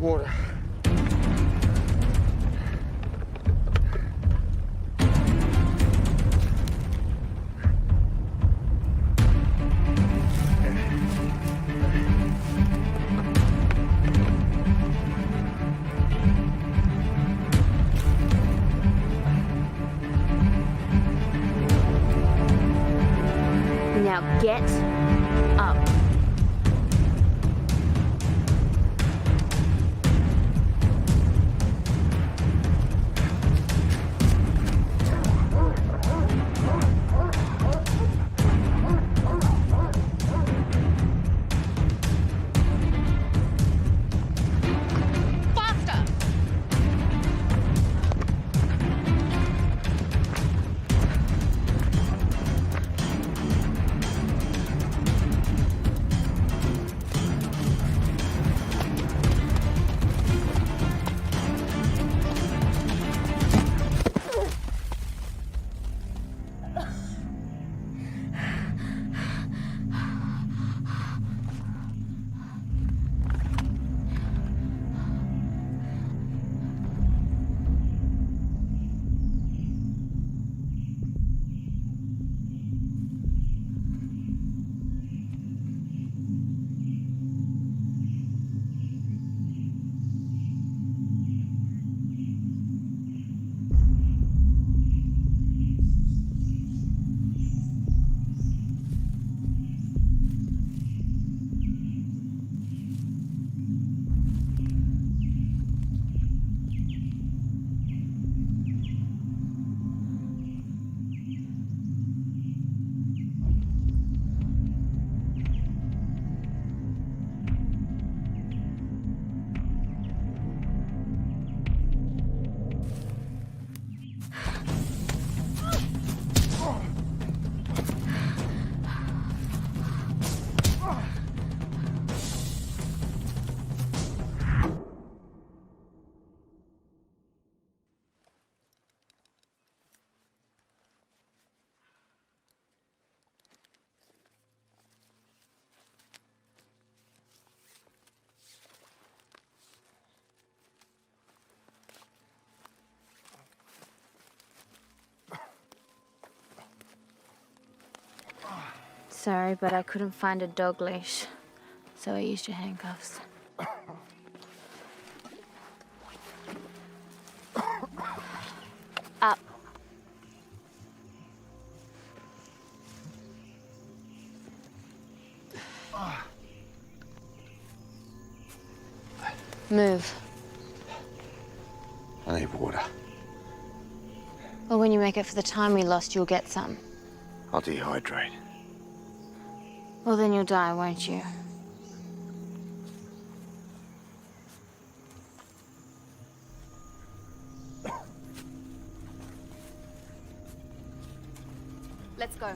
Water. Now get up. Sorry, but I couldn't find a dog leash, so I used your handcuffs. Up. Move. I need water. Well, when you make it for the time we lost, you'll get some. I'll dehydrate. Well, then you'll die, won't you? Let's go.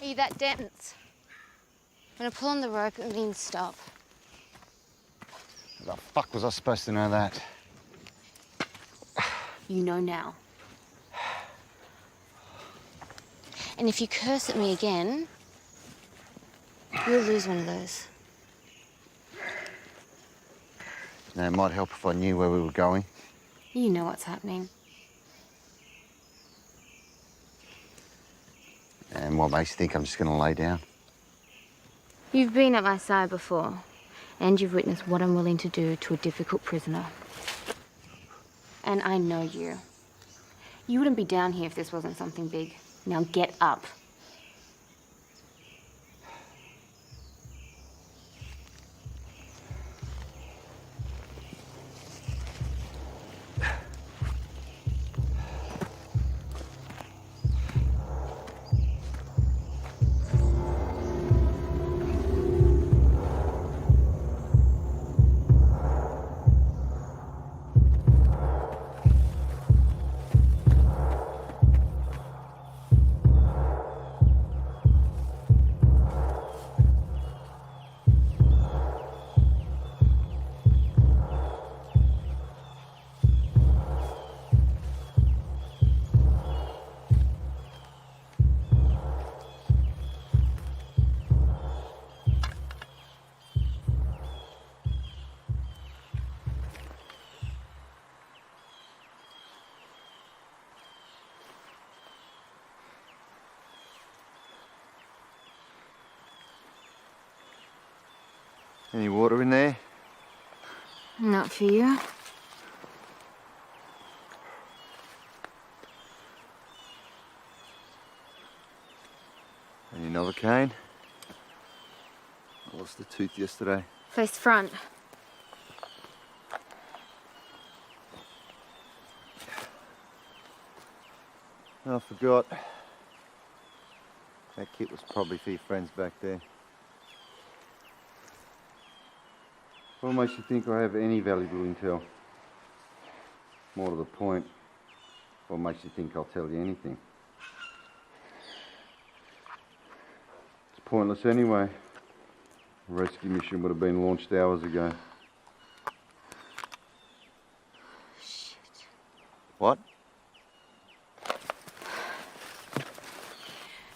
Are you that dense? When I pull on the rope, it means stop. How the fuck was I supposed to know that? You know now. And if you curse at me again, you'll lose one of those. Now, it might help if I knew where we were going. You know what's happening. And what makes you think I'm just going to lay down? You've been at my side before, and you've witnessed what I'm willing to do to a difficult prisoner. And I know you. You wouldn't be down here if this wasn't something big. Now get up. Any water in there? Not for you. Any Novocaine? I lost a tooth yesterday. Face front. I forgot. That kit was probably for your friends back there. What makes you think I have any valuable intel? More to the point, what makes you think I'll tell you anything? It's pointless anyway. The rescue mission would have been launched hours ago. Shit. What?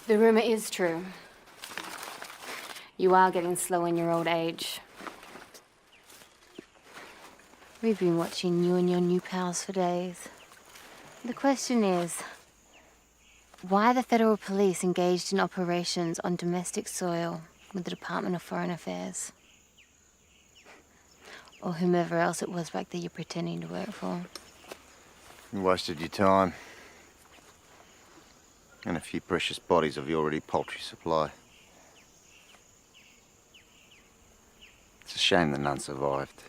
The rumor is true. You are getting slow in your old age. We've been watching you and your new pals for days. The question is, why the federal police engaged in operations on domestic soil with the Department of Foreign Affairs? Or whomever else it was back there you're pretending to work for. You wasted your time. And a few precious bodies of your already paltry supply. It's a shame that none survived.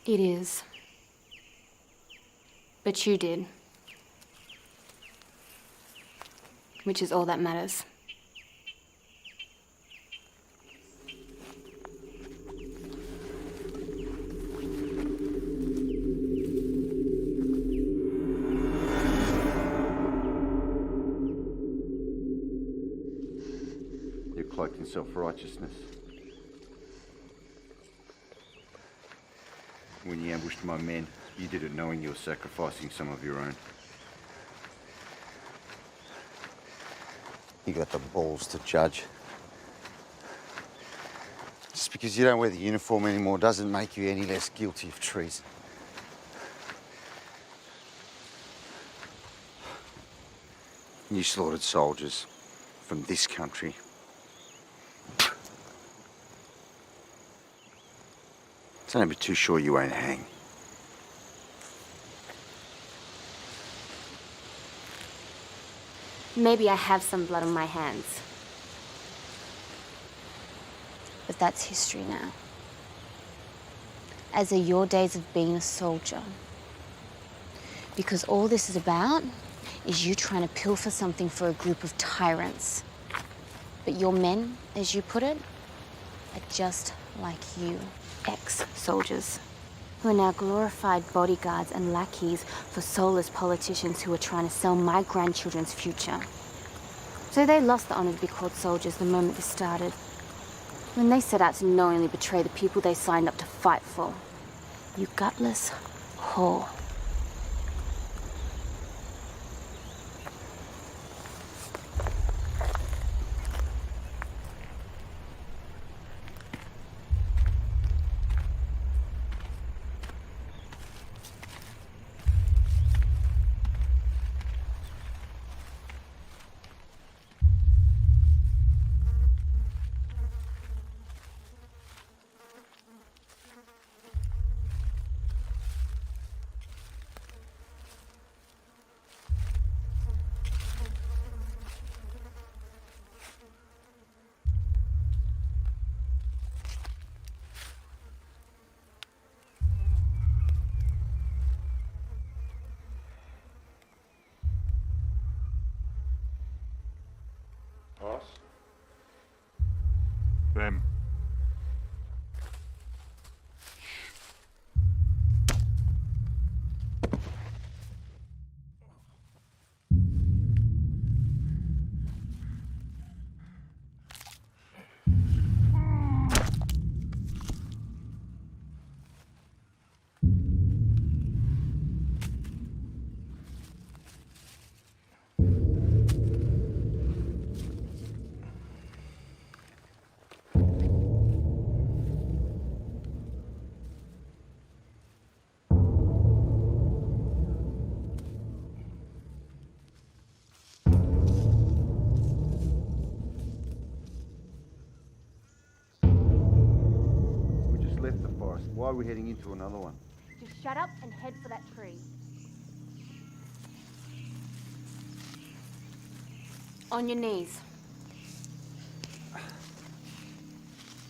It is. But you did. Which is all that matters. You're cloaked in self-righteousness. When you ambushed my men, you did it knowing you were sacrificing some of your own. You got the balls to judge. Just because you don't wear the uniform anymore doesn't make you any less guilty of treason. You slaughtered soldiers from this country. Don't be too sure you won't hang. Maybe I have some blood on my hands. But that's history now. As are your days of being a soldier. Because all this is about is you trying to pilfer something for a group of tyrants. But your men, as you put it, are just like you. Ex-soldiers who are now glorified bodyguards and lackeys for soulless politicians who are trying to sell my grandchildren's future. So they lost the honor to be called soldiers the moment this started, when they set out to knowingly betray the people they signed up to fight for. You gutless whore. Us? Them. Left the forest. Why are we heading into another one? Just shut up and head for that tree. On your knees.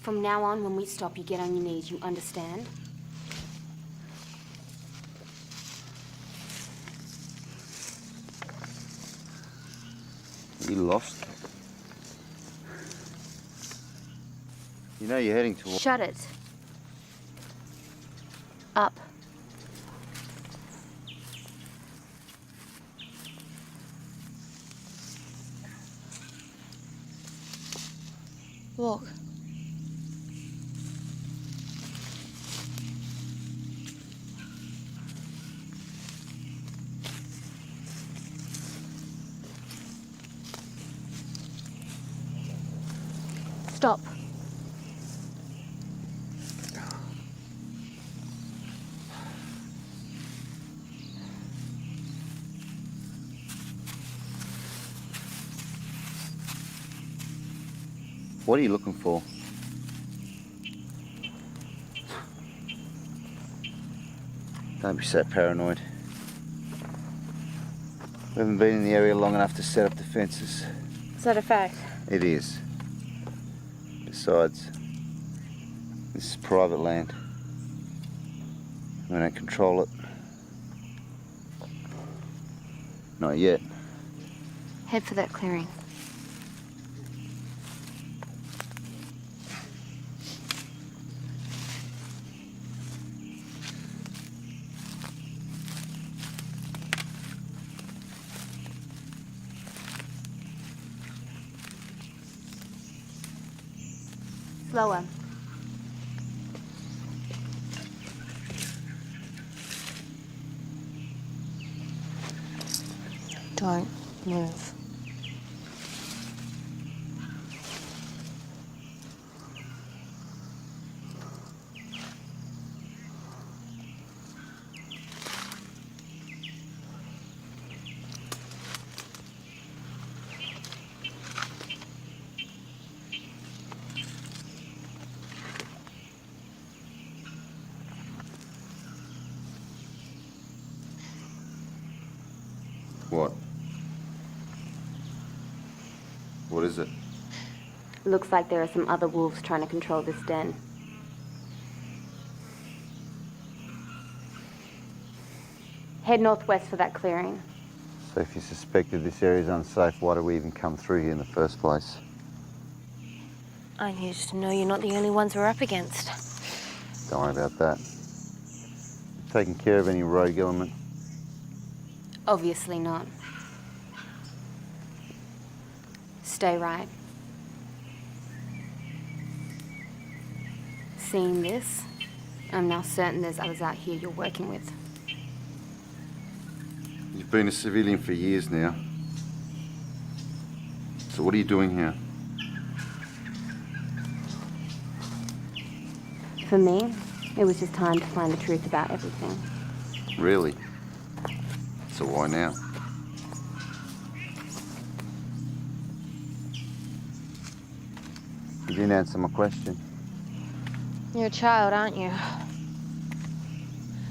From now on, when we stop, you get on your knees, you understand? You lost? You know you're heading towards... Shut it. Up. Walk. Stop. What are you looking for? Don't be so paranoid. We haven't been in the area long enough to set up defences. Is that a fact? It is. Besides, this is private land. We don't control it. Not yet. Head for that clearing. Slower. Don't move. What? What is it? Looks like there are some other wolves trying to control this den. Head northwest for that clearing. So if you suspected this area is unsafe, why did we even come through here in the first place? I needed to know you're not the only ones we're up against. Don't worry about that. Taking care of any rogue element? Obviously not. Stay right. Seeing this, I'm now certain there's others out here you're working with. You've been a civilian for years now. So what are you doing here? For me, it was just time to find the truth about everything. Really? So why now? You didn't answer my question. You're a child, aren't you?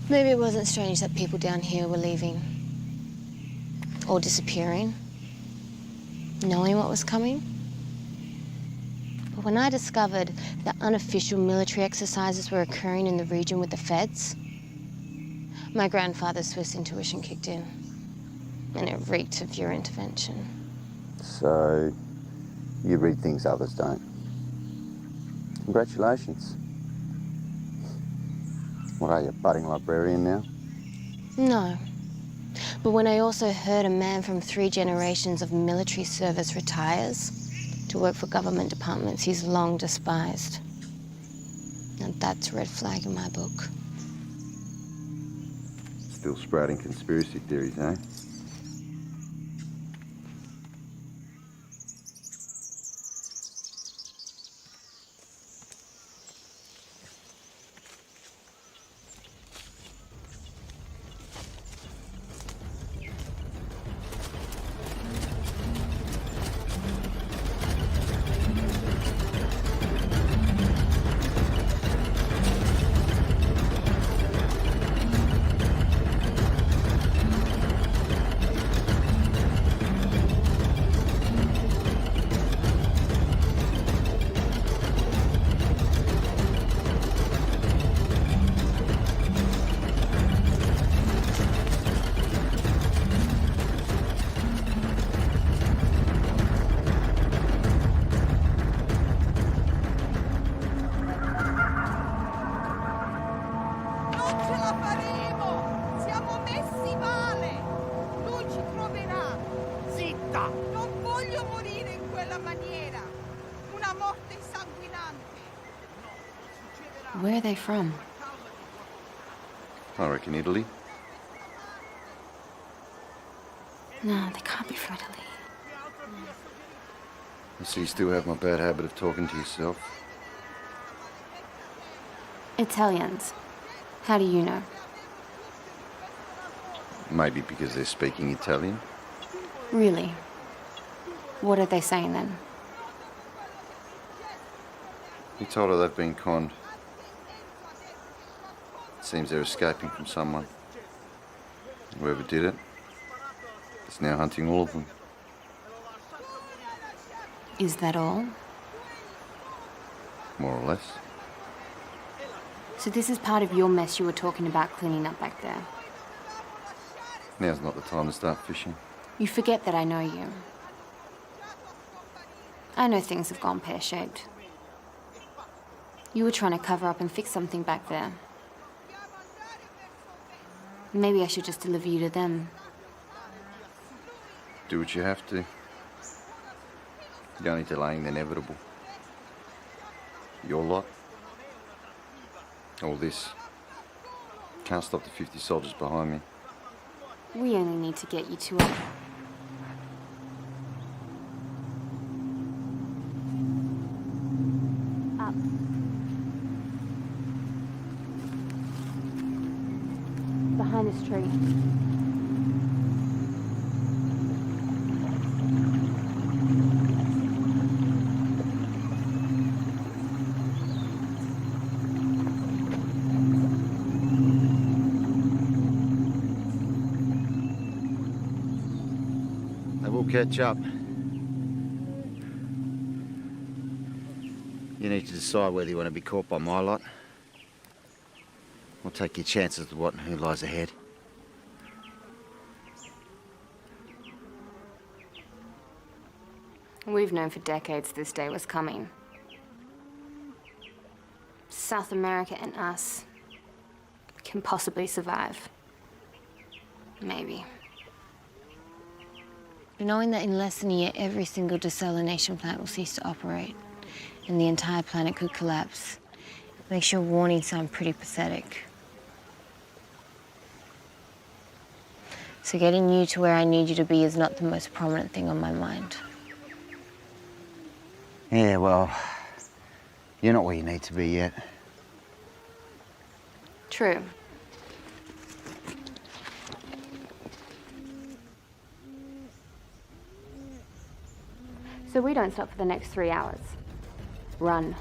Maybe it wasn't strange that people down here were leaving. Or disappearing. Knowing what was coming. But when I discovered that unofficial military exercises were occurring in the region with the feds, my grandfather's Swiss intuition kicked in. And it reeked of your intervention. So, you read things others don't. Congratulations. What are you, a budding librarian now? No. But when I also heard a man from 3 generations of military service retires to work for government departments he's long despised. And that's a red flag in my book. Still sprouting conspiracy theories, eh? Where are they from? I reckon Italy. No, they can't be from Italy. So you still have my bad habit of talking to yourself? Italians. How do you know? Maybe because they're speaking Italian? Really? What are they saying then? He told her they've been conned. It seems they're escaping from someone. Whoever did it is now hunting all of them. Is that all? More or less. So this is part of your mess you were talking about cleaning up back there. Now's not the time to start fishing. You forget that I know you. I know things have gone pear-shaped. You were trying to cover up and fix something back there. Maybe I should just deliver you to them. Do what you have to. You're only delaying the inevitable. Your lot. All this. Can't stop the 50 soldiers behind me. We only need to get you to it. Up. Behind this tree. They will catch up. You need to decide whether you want to be caught by my lot or take your chances with what and who lies ahead. We've known for decades this day was coming. South America and us can possibly survive. Maybe. But knowing that in less than a year, every single desalination plant will cease to operate and the entire planet could collapse makes your warning sound pretty pathetic. So getting you to where I need you to be is not the most prominent thing on my mind. Yeah, well, you're not where you need to be yet. True. So we don't stop for the next 3 hours. Run.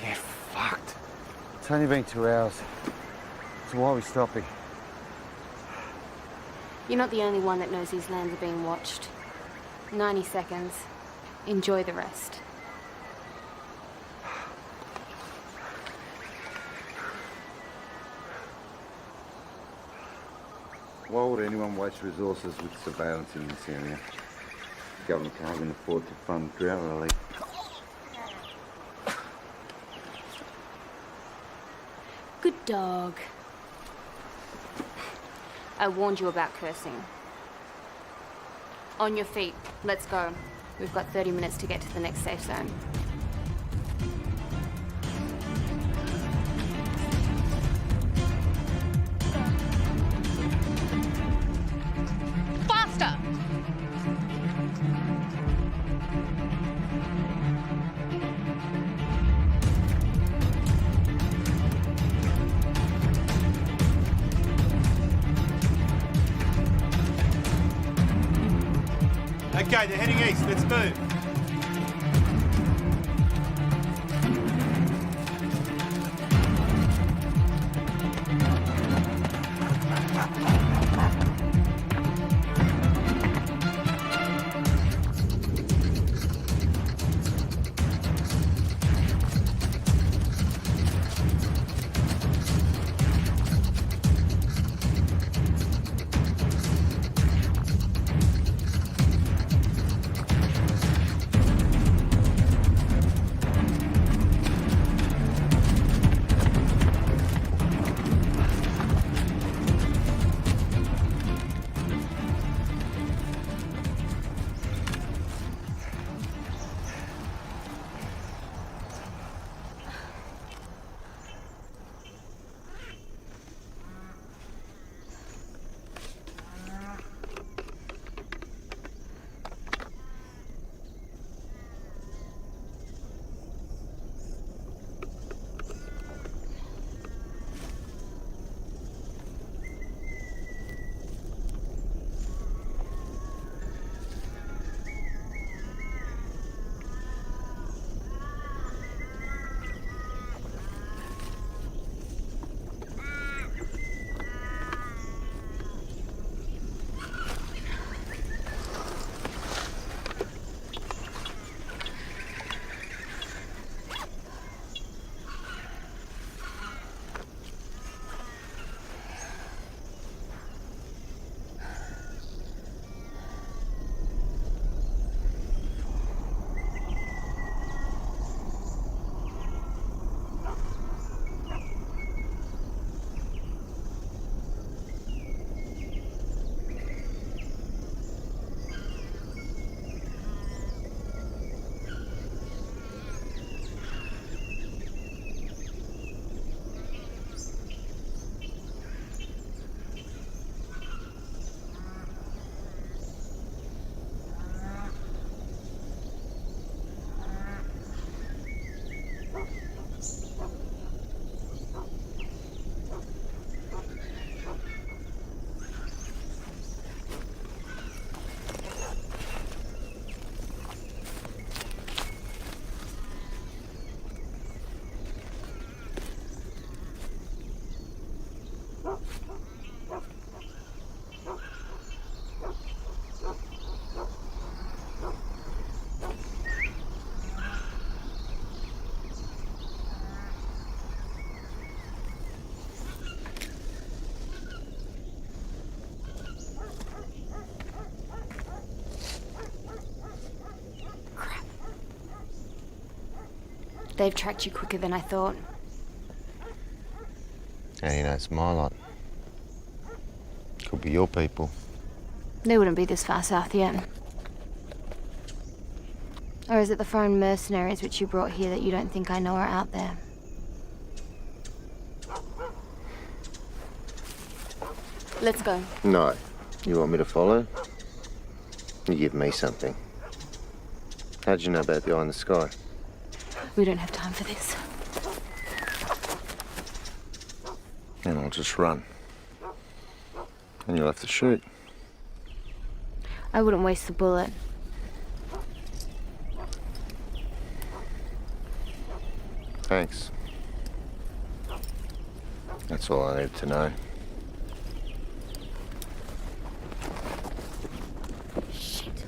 Get fucked. It's only been 2 hours. So why are we stopping? You're not the only one that knows these lands are being watched. 90 seconds. Enjoy the rest. Why would anyone waste resources with surveillance in this area? The government can't even afford to fund drought relief. Good dog. I warned you about cursing. On your feet. Let's go. We've got 30 minutes to get to the next safe zone. Faster! Okay, they're heading east. Let's move. They've tracked you quicker than I thought. And you know, it's my lot. Could be your people. They wouldn't be this far south yet. Or is it the foreign mercenaries which you brought here that you don't think I know are out there? Let's go. No. You want me to follow? You give me something. How'd you know about the eye in the sky? We don't have time for this. And I'll just run. And you'll have to shoot. I wouldn't waste the bullet. Thanks. That's all I need to know. Shit.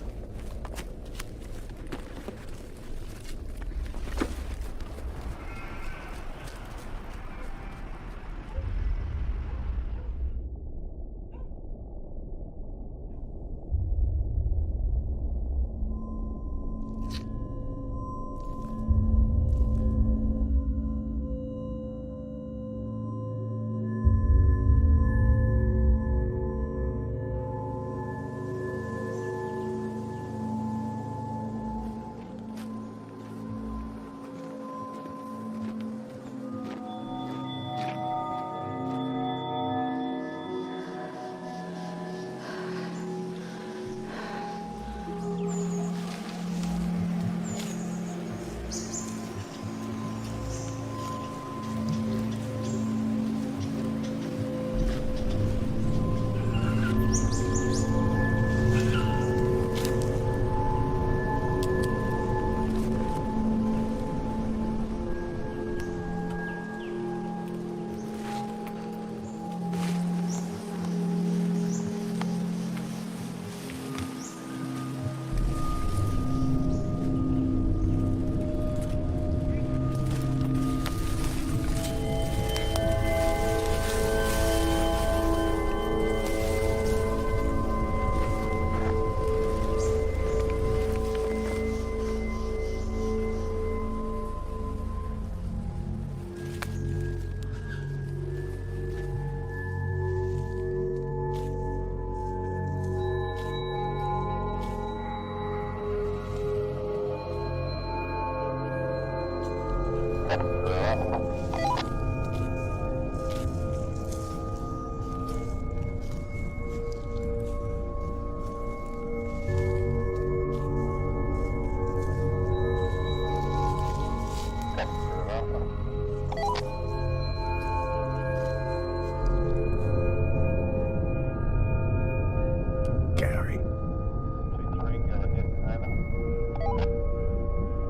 Gary.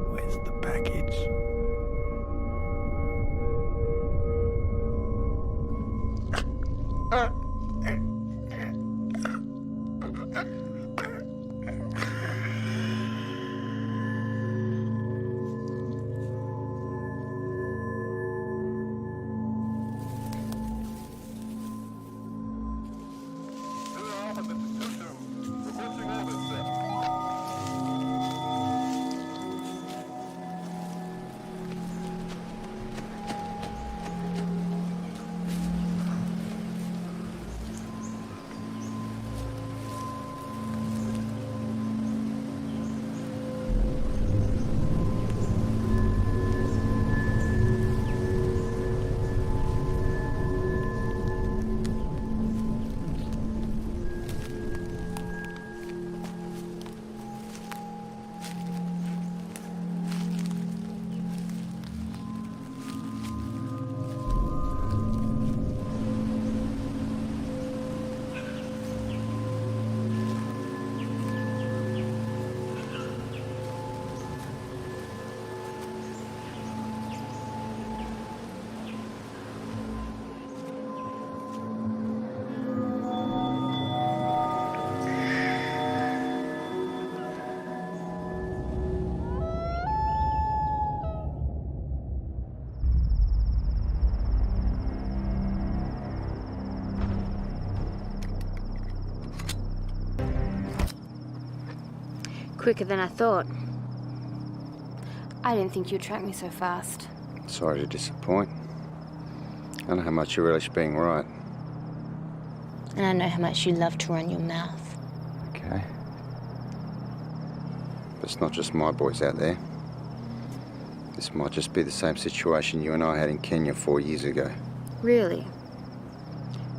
Where's the package? Quicker than I thought. I didn't think you'd track me so fast. Sorry to disappoint. I know how much you relish being right. And I know how much you love to run your mouth. Okay. But it's not just my boys out there. This might just be the same situation you and I had in Kenya 4 years ago. Really?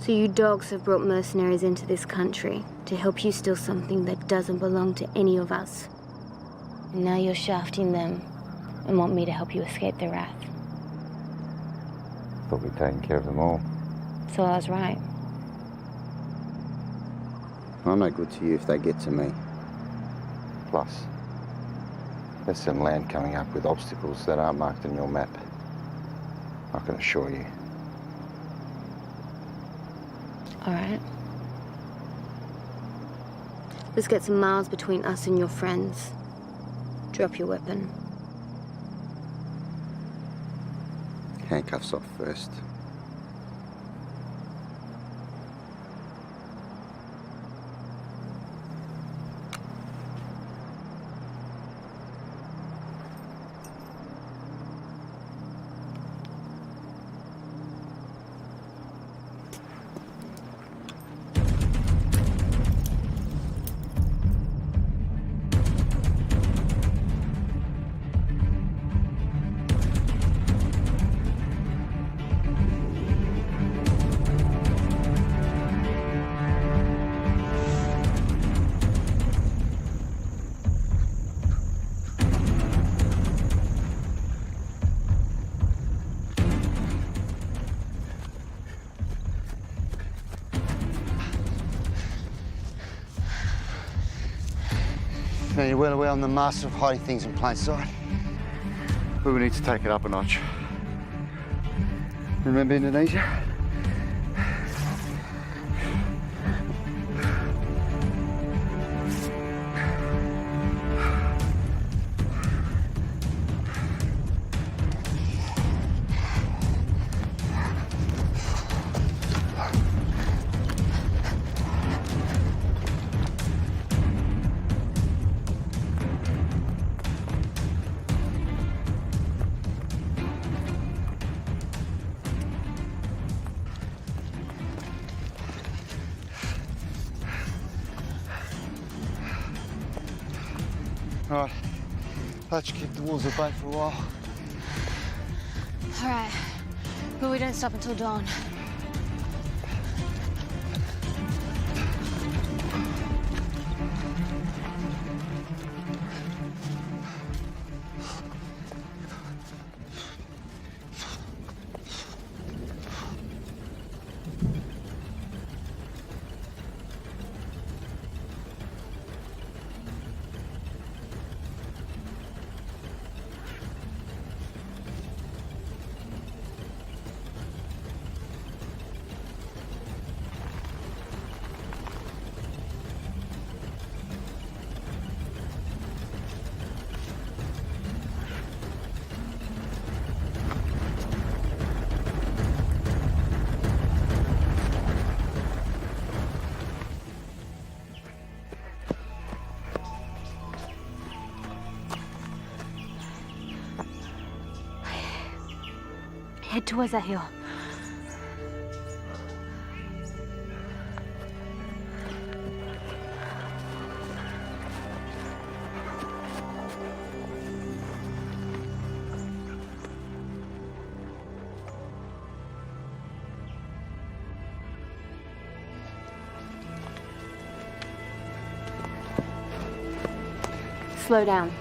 So you dogs have brought mercenaries into this country to help you steal something that doesn't belong to any of us. And now you're shafting them and want me to help you escape their wrath. Thought we'd taken care of them all. So I was right. I'm no good to you if they get to me. Plus, there's some land coming up with obstacles that aren't marked on your map. I can assure you. All right. Let's get some miles between us and your friends. Drop your weapon. Handcuffs off first. Now you're well aware I'm the master of hiding things in plain sight. We would need to take it up a notch. Remember Indonesia? All right, let you keep the wolves at bay for a while. All right. But we don't stop until dawn. Head towards that hill. Slow down.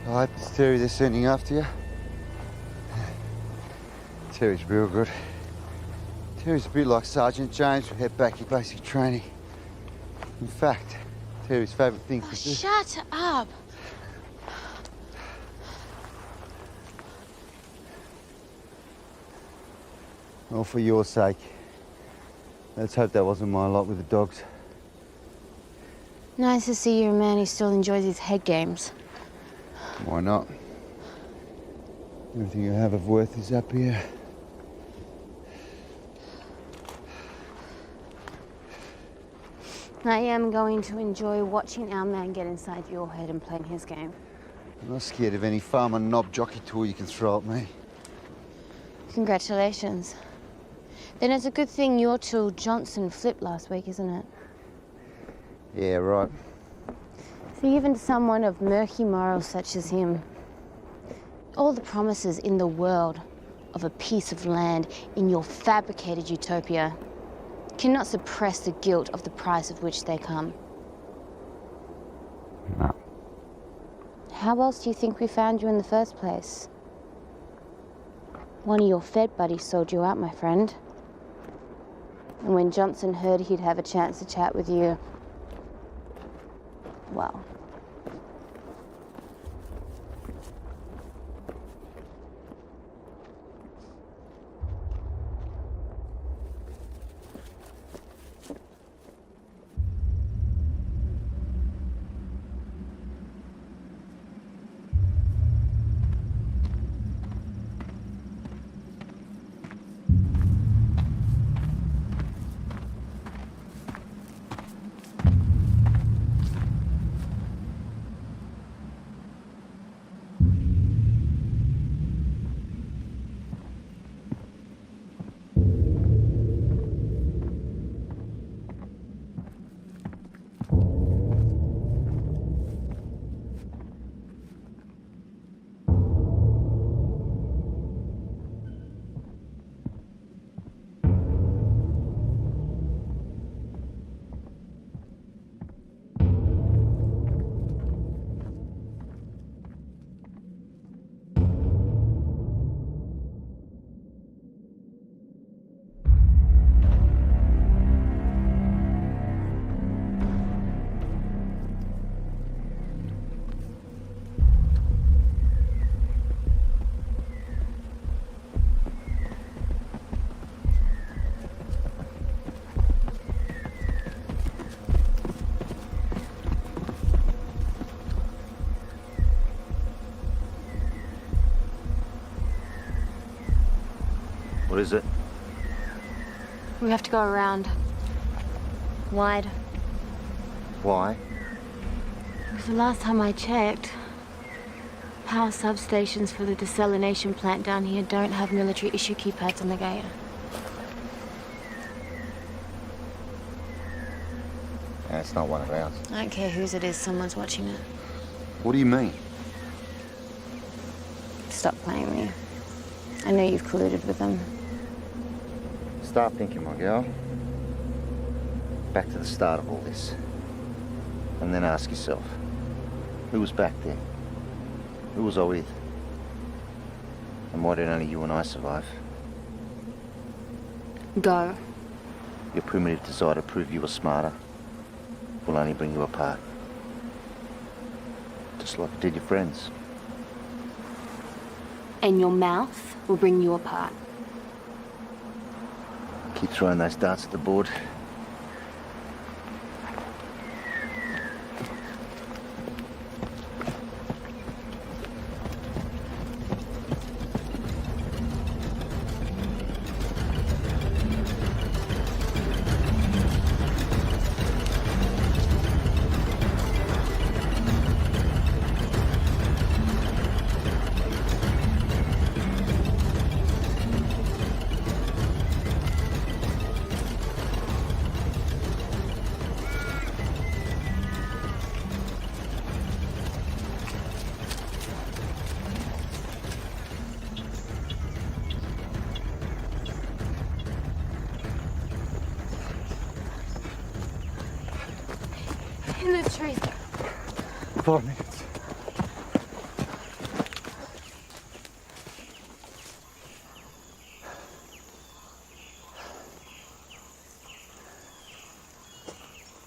I hope it's Terry they're sending after you. Terry's real good. Terry's a bit like Sergeant James with head back in basic training. In fact, Terry's favourite thing to do... Shut up! Well, for your sake. Let's hope that wasn't my lot with the dogs. Nice to see you're a man who still enjoys his head games. Why not? Everything I have of worth is up here. I am going to enjoy watching our man get inside your head and playing his game. I'm not scared of any farmer knob jockey tool you can throw at me. Congratulations. Then it's a good thing your tool Johnson flipped last week, isn't it? Yeah, right. See, even to someone of murky morals such as him, all the promises in the world of a piece of land in your fabricated utopia cannot suppress the guilt of the price of which they come. No. How else do you think we found you in the first place? One of your Fed buddies sold you out, my friend. And when Johnson heard he'd have a chance to chat with you, well... What is it? We have to go around. Wide. Why? Because the last time I checked, power substations for the desalination plant down here don't have military issue keypads on the gate. Yeah, it's not one of ours. I don't care whose it is, someone's watching it. What do you mean? Stop playing me. I know you've colluded with them. Start thinking, my girl. Back to the start of all this. And then ask yourself, who was back there? Who was I with? And why did only you and I survive? Go. Your primitive desire to prove you were smarter will only bring you apart. Just like it did your friends. And your mouth will bring you apart. Keep throwing those darts at the board. In the trees. 5 minutes.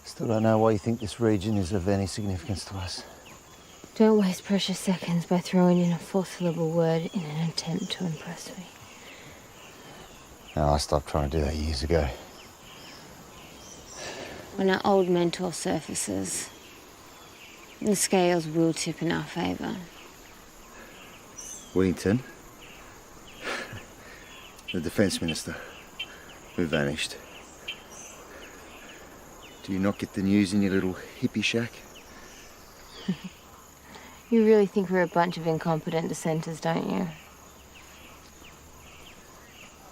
Still don't know why you think this region is of any significance to us. Don't waste precious seconds by throwing in a four-syllable word in an attempt to impress me. No, I stopped trying to do that years ago. When our old mentor surfaces, the scales will tip in our favour. Whittington, the Defence Minister, who vanished. Do you not get the news in your little hippie shack? You really think we're a bunch of incompetent dissenters, don't you?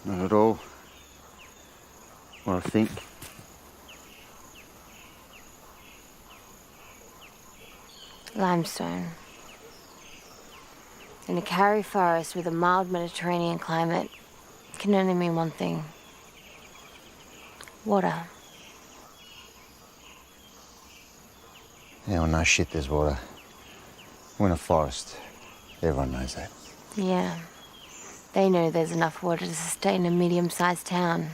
Not at all. Or I think. Limestone. In a Karri forest with a mild Mediterranean climate can only mean one thing. Water. Yeah, well, no shit, there's water. We're in a forest. Everyone knows that. Yeah. They know there's enough water to sustain a medium-sized town.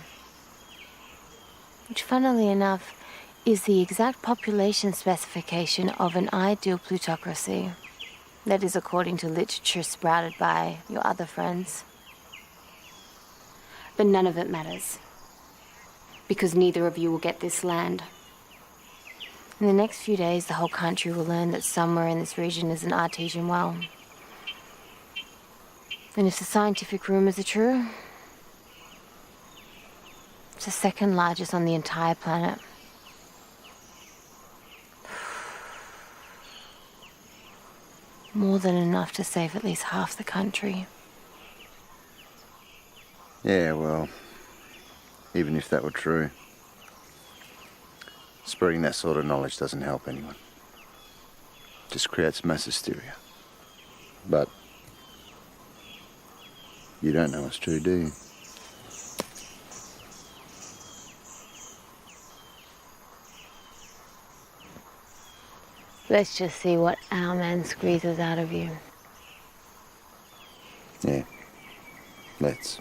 Which, funnily enough, is the exact population specification of an ideal plutocracy. That is according to literature sprouted by your other friends. But none of it matters. Because neither of you will get this land. In the next few days, the whole country will learn that somewhere in this region is an artesian well. And if the scientific rumors are true, it's the second largest on the entire planet. More than enough to save at least half the country. Yeah, well, even if that were true, spreading that sort of knowledge doesn't help anyone. Just creates mass hysteria. But you don't know what's true, do you? Let's just see what our man squeezes out of you. Yeah. Let's.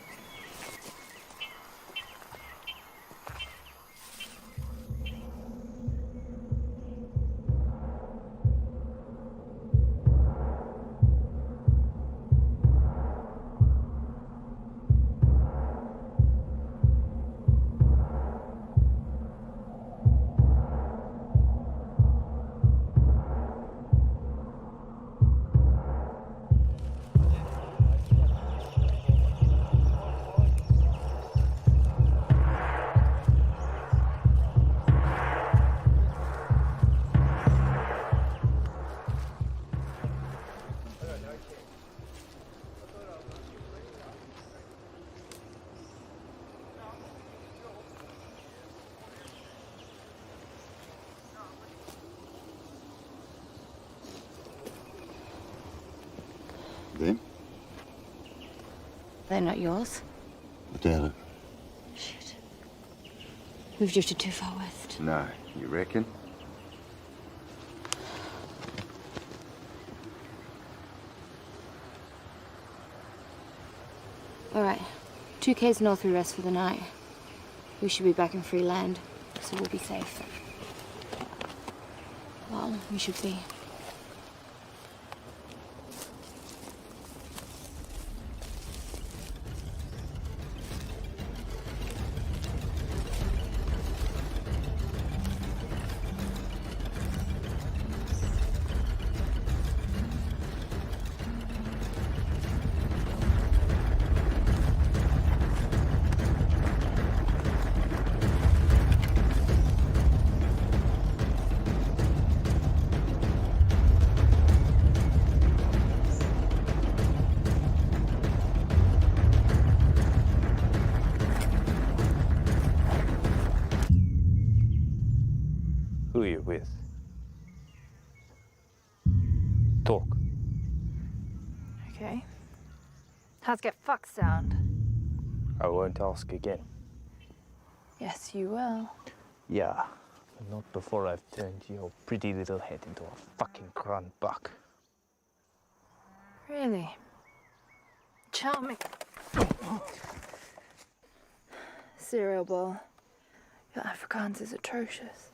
Them? They're not yours. I doubt it. Shit. We've drifted too far west. No, you reckon? All right. 2K's north we rest for the night. We should be back in free land, so we'll be safe. Well, we should be. Who are you with? Talk. Okay. How's get fucked sound? I won't ask again. Yes, you will. Yeah, but not before I've turned your pretty little head into a fucking grunt buck. Really? Charming. Cereal bowl. Your Afrikaans is atrocious.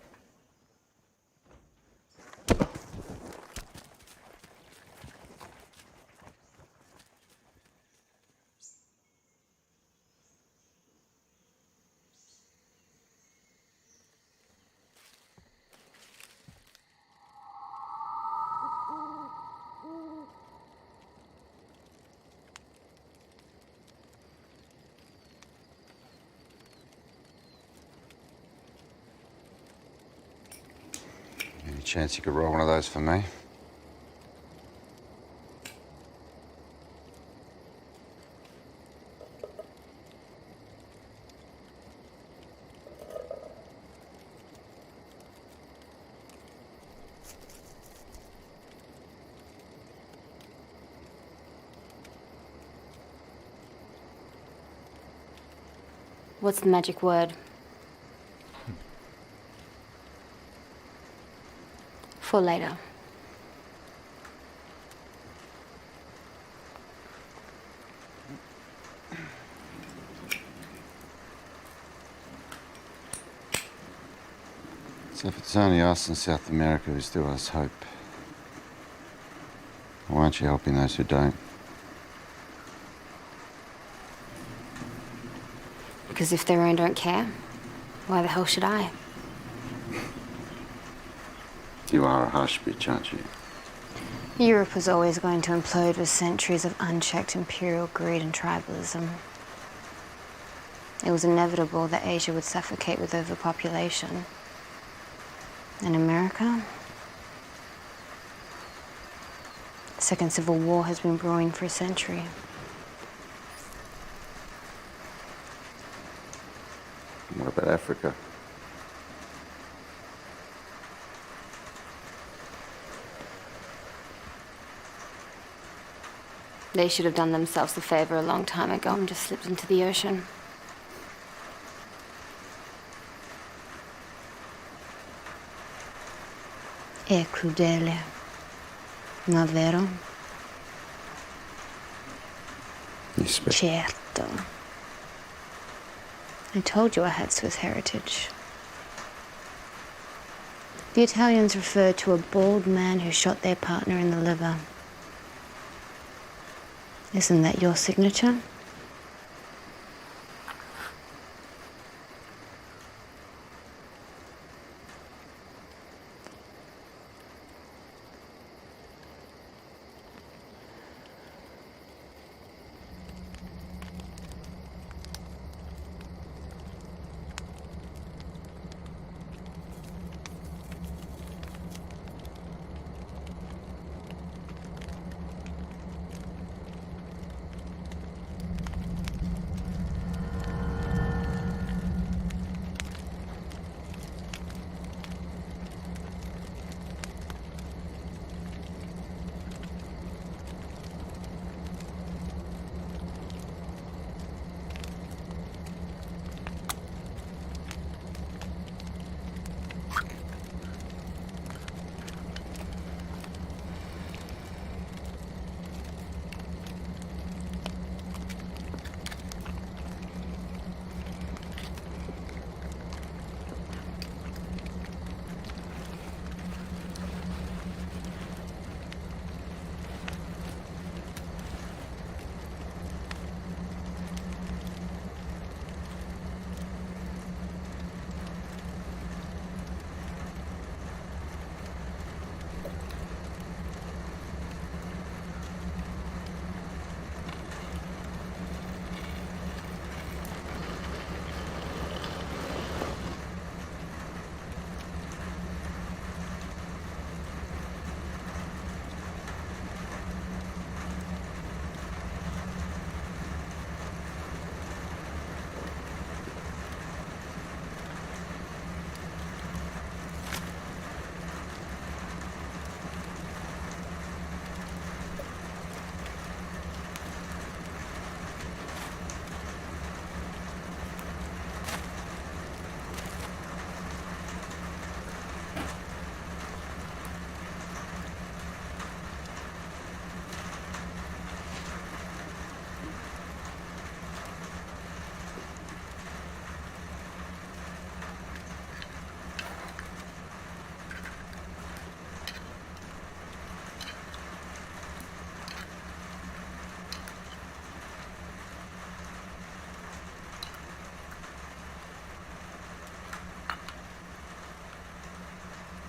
chance you could roll one of those for me? What's the magic word? For later. So if it's only us in South America who still has hope, why aren't you helping those who don't? Because if their own don't care, why the hell should I? You are a hush bitch, aren't you? Europe was always going to implode with centuries of unchecked imperial greed and tribalism. It was inevitable that Asia would suffocate with overpopulation. And America? The Second Civil War has been brewing for a century. What about Africa? They should have done themselves a favor a long time ago and just slipped into the ocean. È crudele, ma vero? You speak. Certo. I told you I had Swiss heritage. The Italians referred to a bald man who shot their partner in the liver. Isn't that your signature?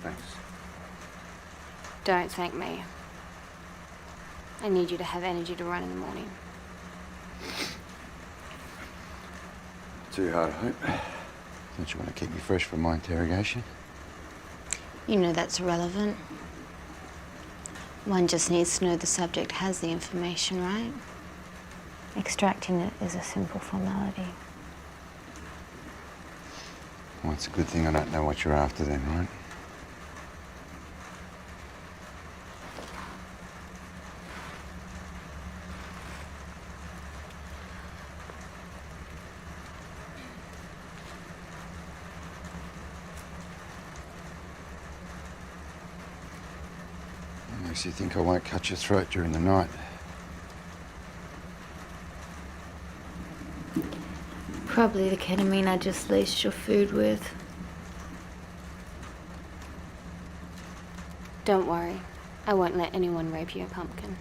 Thanks. Don't thank me. I need you to have energy to run in the morning. Too hard, I hope. Don't you want to keep me fresh for my interrogation? You know that's irrelevant. One just needs to know the subject has the information, right? Extracting it is a simple formality. Well, it's a good thing I don't know what you're after then, right? Makes you think I won't cut your throat during the night. Probably the ketamine I just laced your food with. Don't worry. I won't let anyone rape your pumpkin.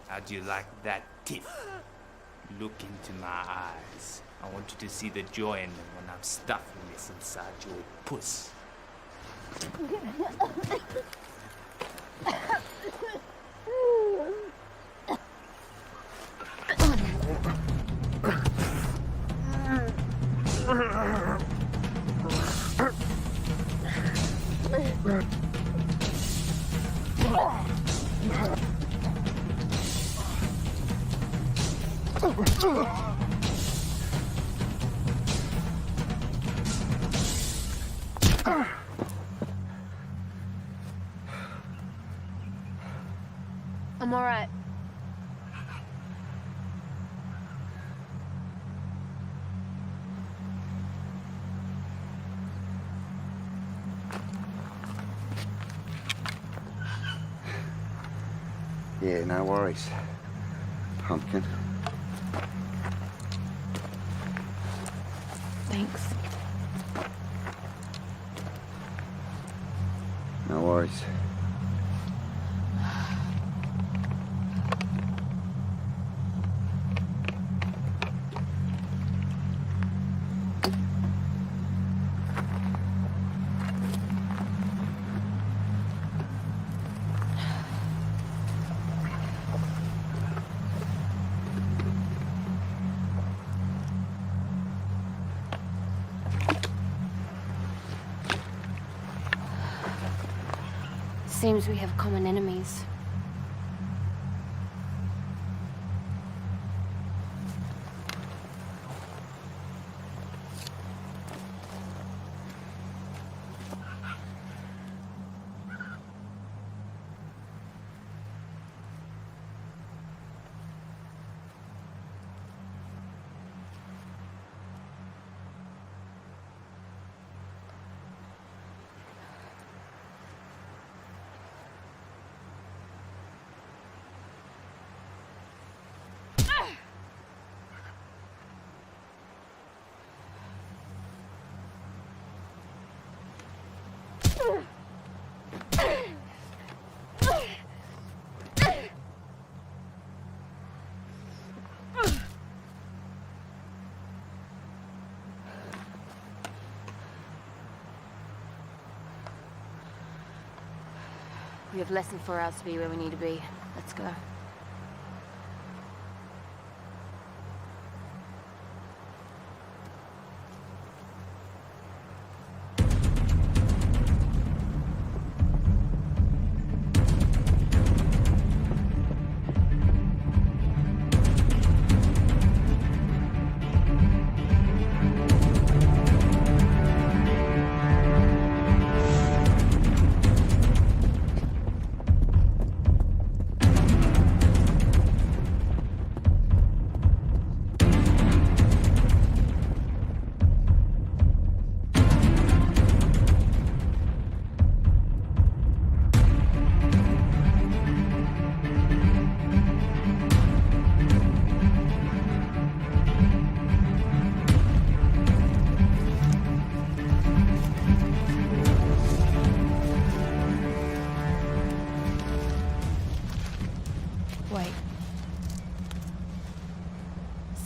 How'd you like that, Tiff? Look into my eyes. I want you to see the joy in them when I'm stuffing this inside your puss. I'm all right. Yeah, no worries. Pumpkin. Thanks. No worries. Seems we have common enemies. We have less than 4 hours to be where we need to be. Let's go. Wait.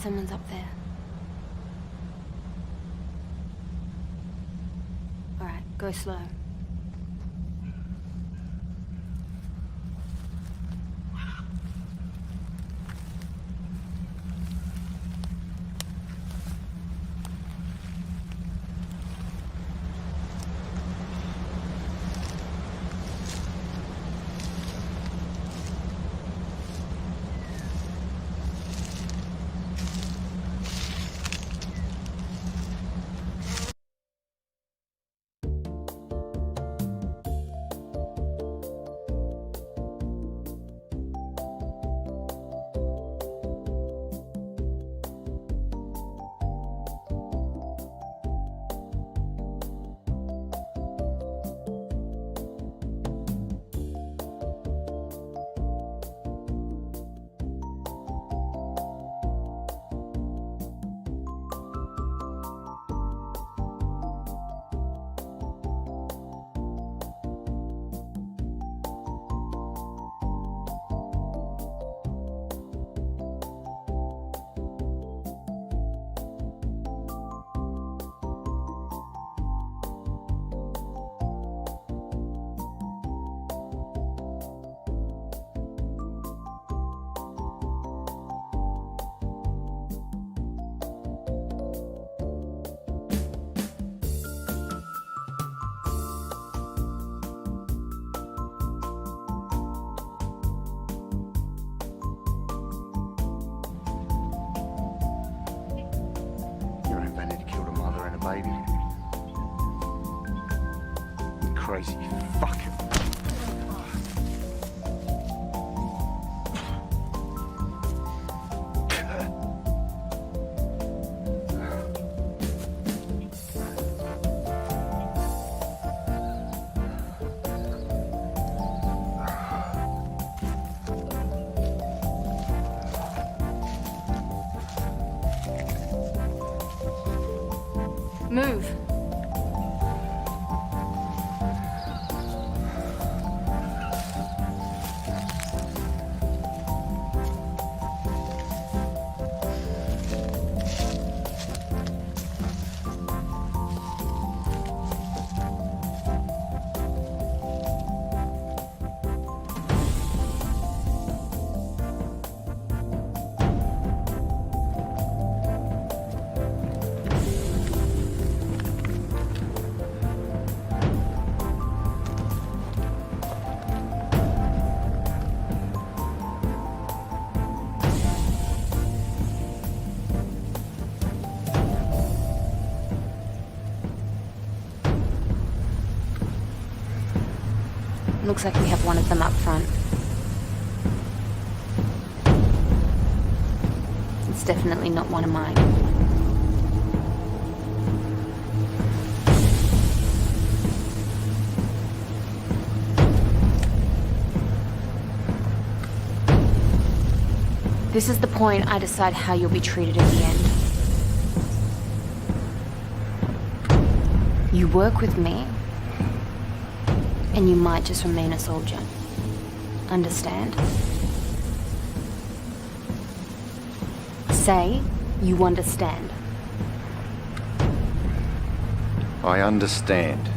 Someone's up there. All right, go slow. Baby. You crazy fucker. Move. Looks like we have one of them up front. It's definitely not one of mine. This is the point I decide how you'll be treated at the end. You work with me, and you might just remain a soldier. Understand? Say you understand. I understand.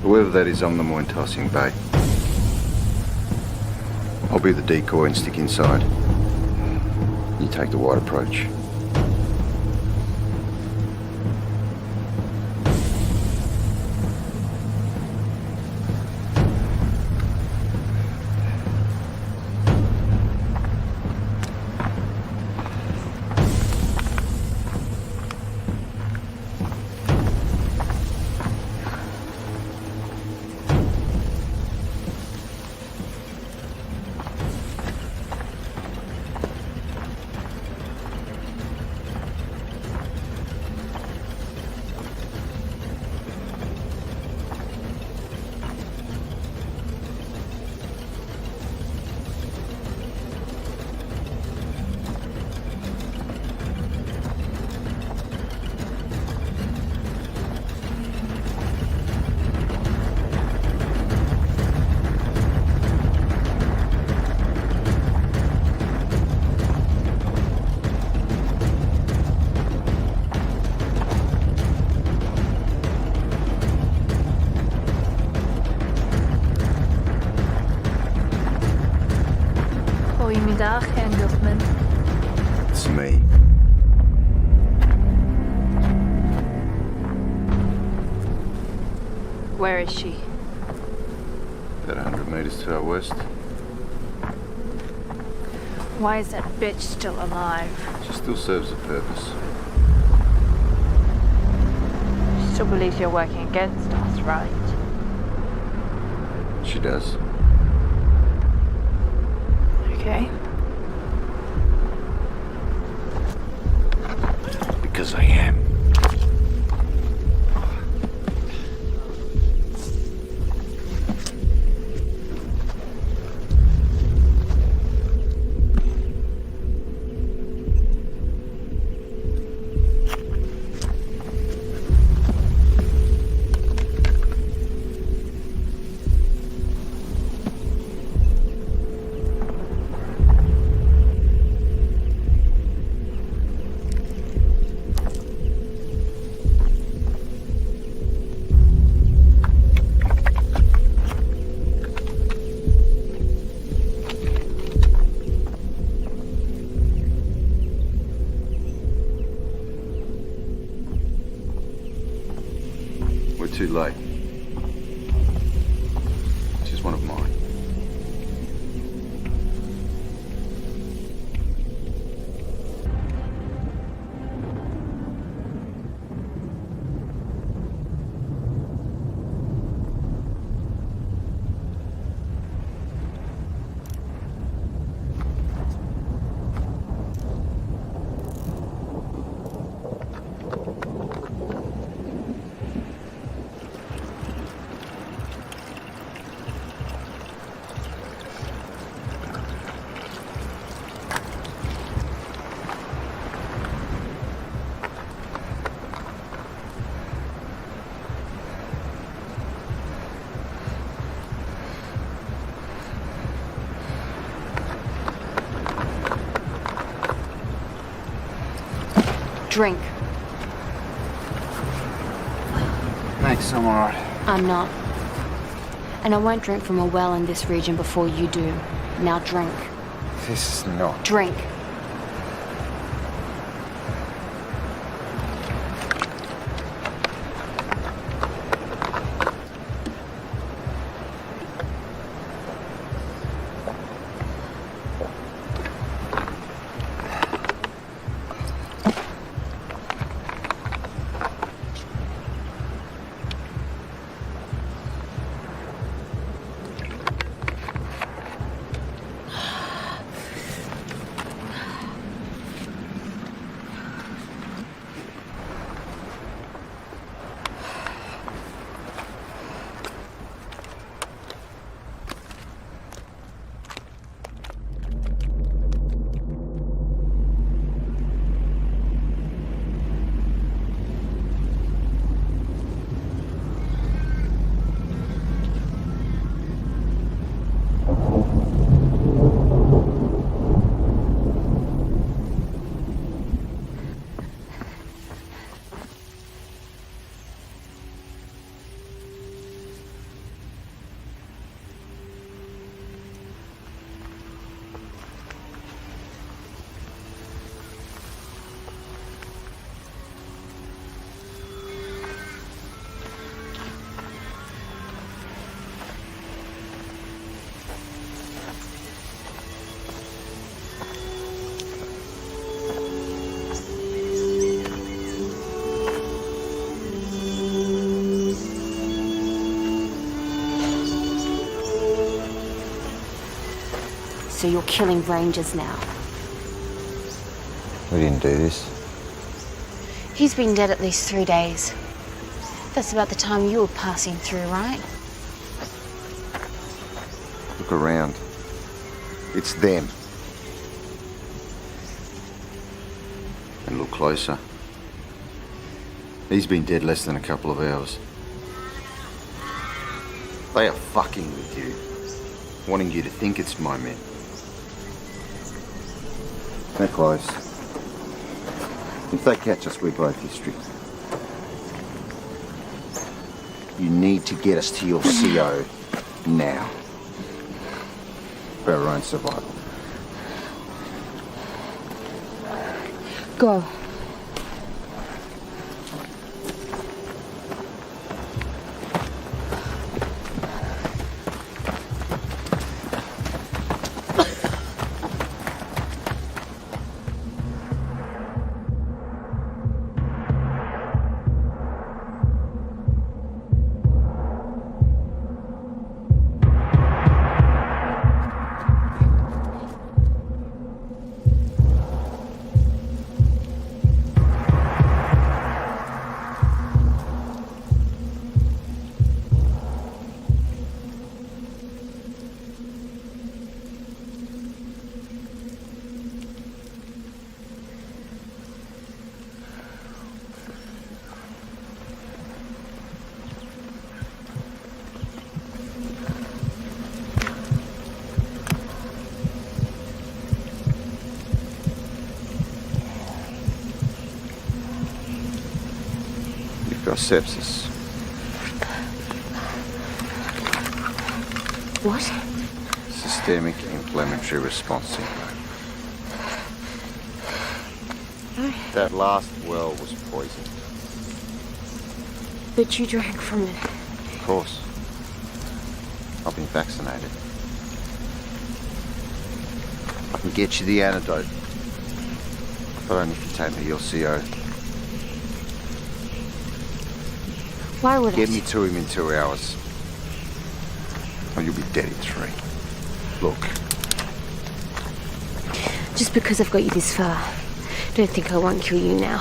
Whoever that is on the more enticing bait. I'll be the decoy and stick inside. You take the wide approach. Goedemiddag, Herr Gutman. It's me. Where is she? About 100 meters to our west. Why is that bitch still alive? She still serves a purpose. She still believes you're working against us, right? She does. Okay. Because I am. We're too late. She's one of mine. Drink. Thanks, I'm alright. I'm not. And I won't drink from a well in this region before you do. Now drink. This is not. Drink. so you're killing rangers now. We didn't do this. He's been dead at least 3 days. That's about the time you were passing through, right? Look around. It's them. And look closer. He's been dead less than a couple of hours. They are fucking with you, wanting you to think it's my men. They're close. If they catch us, we're both history. You need to get us to your CO now. For our own survival. Go. Got sepsis. What? Systemic inflammatory response syndrome. That last well was poisoned. But you drank from it. Of course. I've been vaccinated. I can get you the antidote. But only if you take me to your CO. Why would Get I? me to him in 2 hours. Or you'll be dead in 3. Look. Just because I've got you this far, don't think I won't kill you now.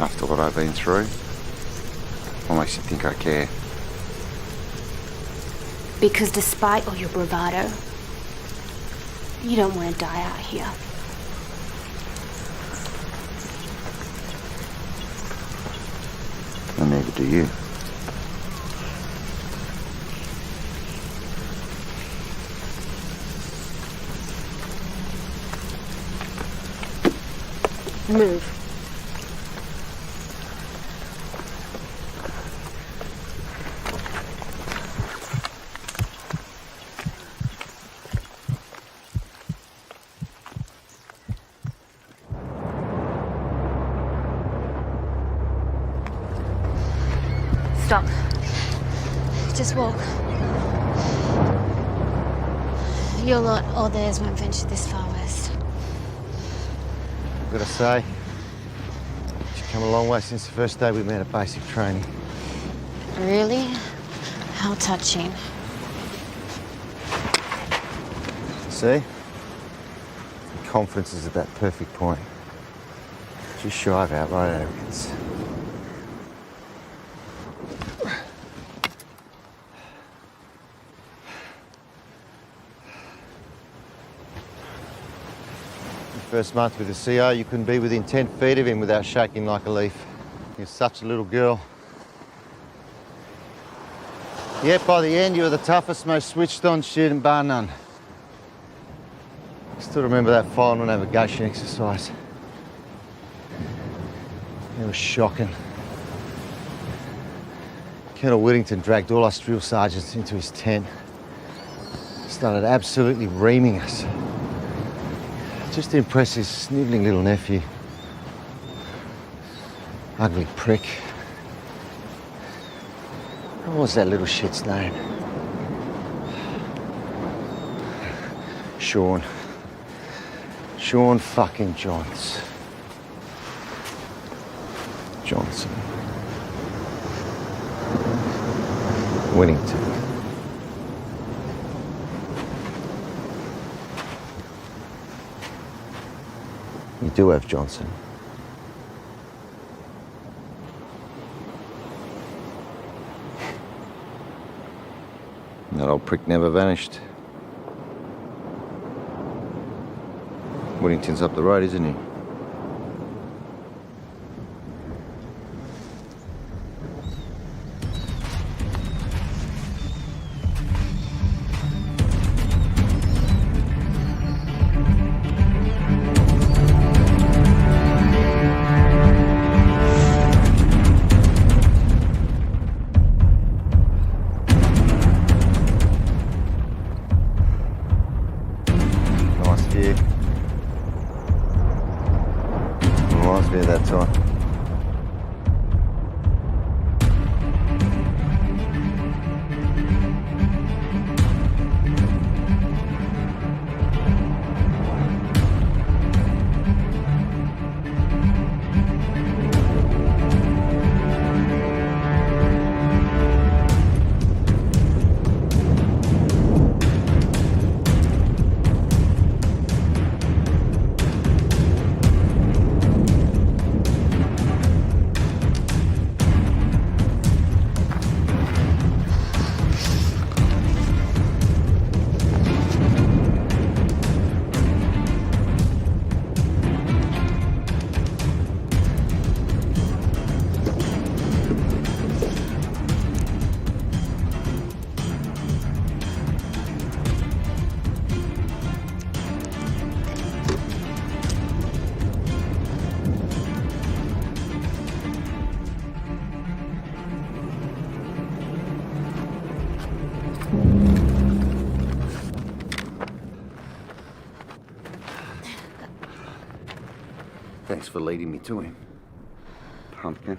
After what I've been through, what makes you think I care? Because despite all your bravado, you don't want to die out here. And neither do you. Move. Stop. Just walk. Your lot or theirs won't venture this far west. I've got to say, she's come a long way since the first day we met at basic training. Really? How touching. See? Confidence is at that perfect point. Just shy of outright arrogance. First month with the CO, you couldn't be within 10 feet of him without shaking like a leaf. You're such a little girl. Yet by the end, you were the toughest, most switched-on student, bar none. I still remember that final navigation exercise. It was shocking. Colonel Whittington dragged all us drill sergeants into his tent. Started absolutely reaming us. Just to impress his snivelling little nephew. Ugly prick. What was that little shit's name? Sean. Sean fucking Johnson. Whittington. You do have Johnson. That old prick never vanished. Whittington's up the road, isn't he? Nice view. Reminds me of that time. Thanks for leading me to him, pumpkin.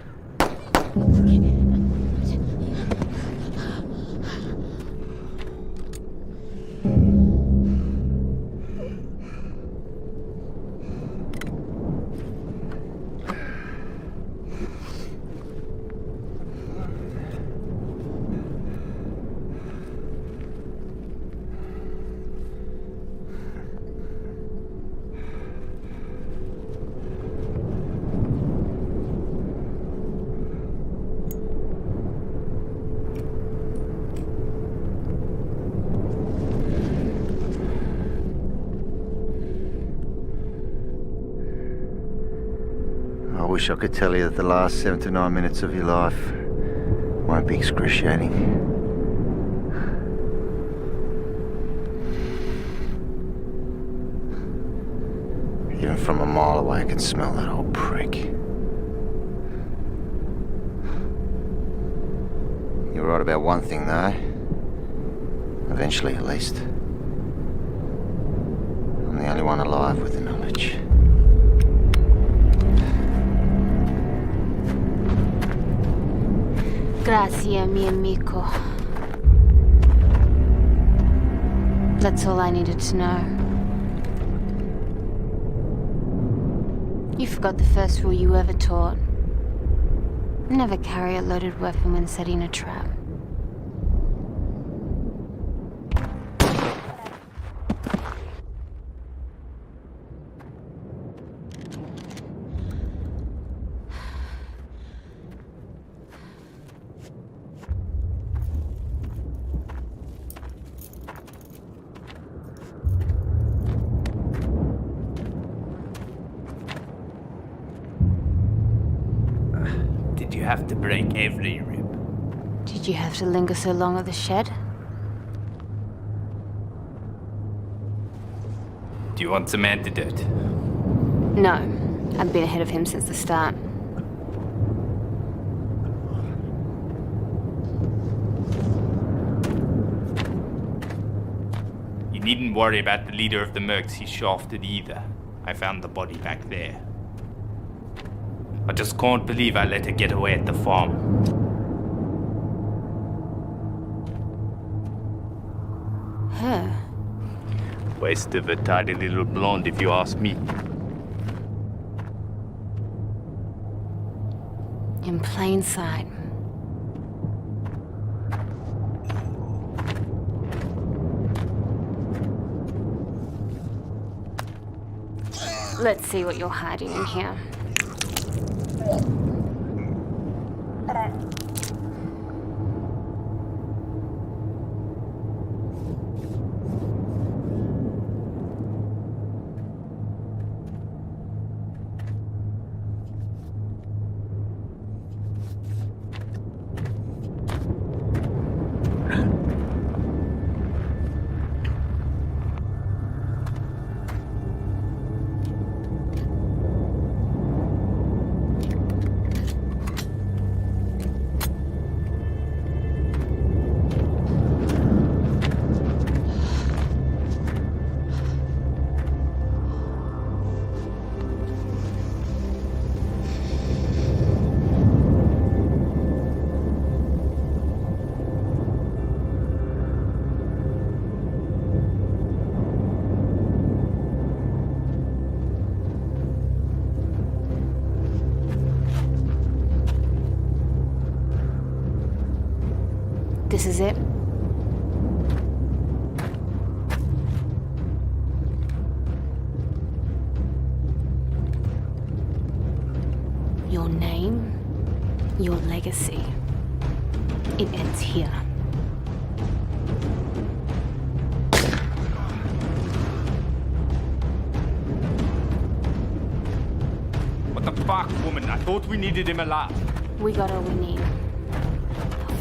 I wish I could tell you that the last 7 to 9 minutes of your life won't be excruciating. Even from a mile away, I can smell that old prick. You're right about one thing, though. Eventually, at least. I'm the only one alive with the knowledge. Gracias, mi amigo. That's all I needed to know. You forgot the first rule you ever taught. Never carry a loaded weapon when setting a trap. Did you have to break every rib? Did you have to linger so long at the shed? Do you want some antidote? No. I've been ahead of him since the start. You needn't worry about the leader of the mercs he shafted either. I found the body back there. I just can't believe I let her get away at the farm. Her? Waste of a tidy little blonde, if you ask me. In plain sight. Let's see what you're hiding in here. This is it? Your name, your legacy. It ends here. What the fuck, woman? I thought we needed him alive. We got all we need.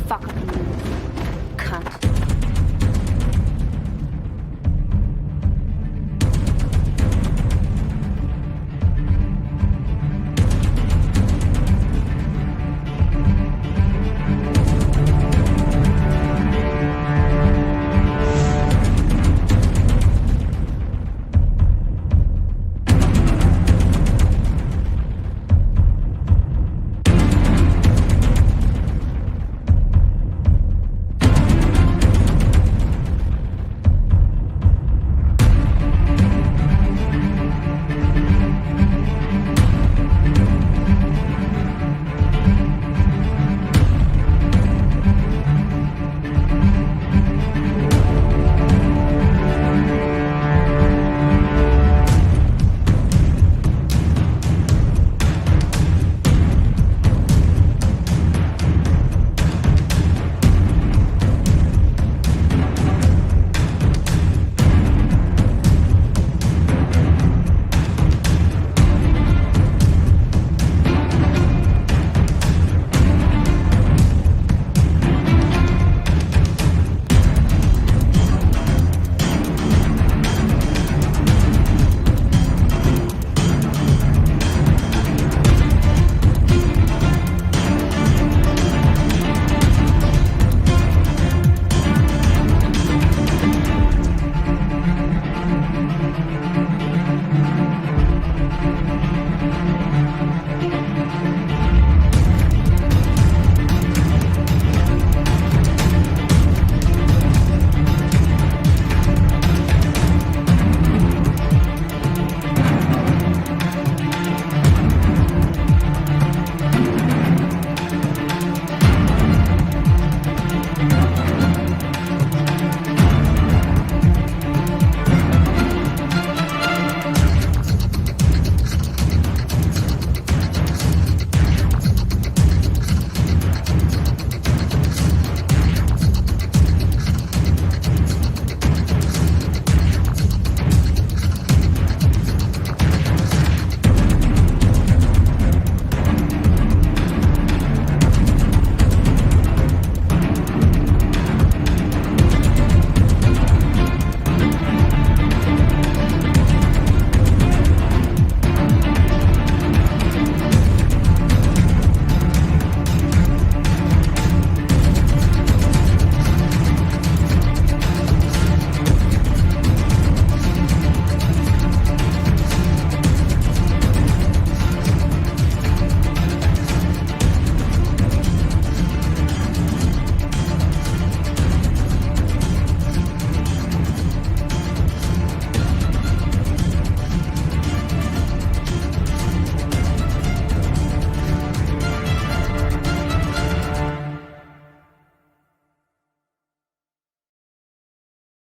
Fuck up and move.